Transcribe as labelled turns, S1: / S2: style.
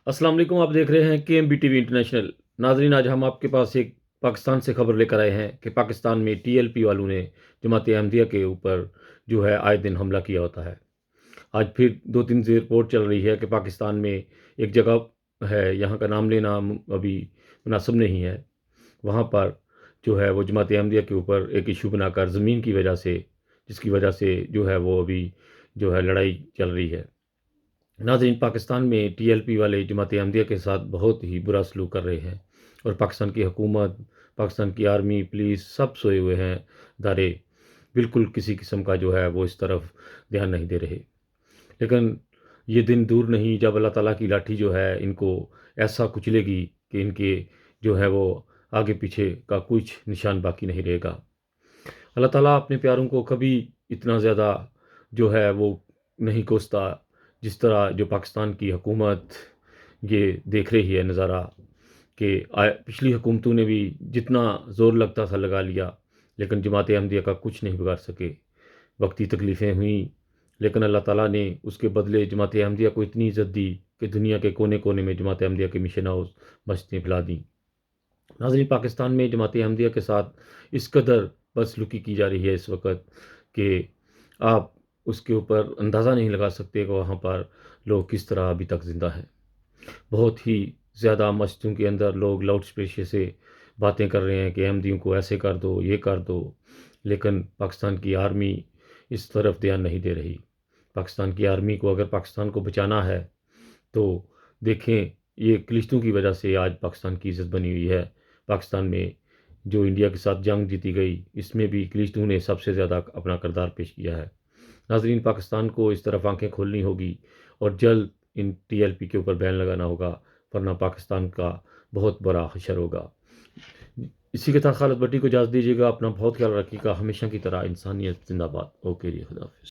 S1: السلام علیکم، آپ دیکھ رہے ہیں کے M B T V international. ناظرین، آج ہم آپ کے پاس ایک پاکستان سے خبر لے کر آئے ہیں کہ پاکستان میں ٹی ایل پی والوں نے جماعت احمدیہ کے اوپر جو ہے آئے دن حملہ کیا ہوتا ہے۔ آج پھر 2 دن سے رپورٹ چل رہی ہے کہ پاکستان میں ایک جگہ ہے، یہاں کا نام لینا ابھی مناسب نہیں ہے، وہاں پر جو ہے وہ جماعت احمدیہ کے اوپر ایک ایشو بنا کر زمین کی وجہ سے، جس کی وجہ سے جو ہے وہ ابھی جو ہے لڑائی چل رہی ہے۔ ناظرین، پاکستان میں ٹی ایل پی والے جماعت احمدیہ کے ساتھ بہت ہی برا سلوک کر رہے ہیں، اور پاکستان کی حکومت، پاکستان کی آرمی، پولیس سب سوئے ہوئے ہیں ادارے، بالکل کسی قسم کا جو ہے وہ اس طرف دھیان نہیں دے رہے۔ لیکن یہ دن دور نہیں جب اللہ تعالیٰ کی لاٹھی جو ہے ان کو ایسا کچلے گی کہ ان کے جو ہے وہ آگے پیچھے کا کچھ نشان باقی نہیں رہے گا۔ اللہ تعالیٰ اپنے پیاروں کو کبھی اتنا زیادہ جو ہے وہ نہیں کوستا، جس طرح جو پاکستان کی حکومت یہ دیکھ رہی ہے نظارہ کہ پچھلی حکومتوں نے بھی جتنا زور لگتا تھا لگا لیا، لیکن جماعت احمدیہ کا کچھ نہیں بگاڑ سکے۔ وقتی تکلیفیں ہوئیں، لیکن اللہ تعالیٰ نے اس کے بدلے جماعت احمدیہ کو اتنی عزت دی کہ دنیا کے کونے کونے میں جماعت احمدیہ کے مشن ہاؤس مشتیں پھیلا دیں۔ ناظرین، پاکستان میں جماعت احمدیہ کے ساتھ اس قدر بدسلوکی کی جا رہی ہے اس وقت کہ آپ اس کے اوپر اندازہ نہیں لگا سکتے کہ وہاں پر لوگ کس طرح ابھی تک زندہ ہیں۔ بہت ہی زیادہ مسجدوں کے اندر لوگ لاؤڈ اسپیکر سے باتیں کر رہے ہیں کہ احمدیوں کو ایسے کر دو، یہ کر دو، لیکن پاکستان کی آرمی اس طرف دھیان نہیں دے رہی۔ پاکستان کی آرمی کو اگر پاکستان کو بچانا ہے تو دیکھیں، یہ کلشتوں کی وجہ سے آج پاکستان کی عزت بنی ہوئی ہے۔ پاکستان میں جو انڈیا کے ساتھ جنگ جیتی گئی، اس میں بھی کلشتوں نے سب سے زیادہ اپنا کردار پیش کیا ہے۔ ناظرین، پاکستان کو اس طرف آنکھیں کھولنی ہوگی اور جلد ان ٹی ایل پی کے اوپر بین لگانا ہوگا، ورنہ پاکستان کا بہت بڑا حشر ہوگا۔ اسی کے ساتھ خالد بٹی کو اجازت دیجیے گا، اپنا بہت خیال رکھیے گا، ہمیشہ کی طرح انسانیت زندہ باد۔ اوکے جی، خدا حافظ۔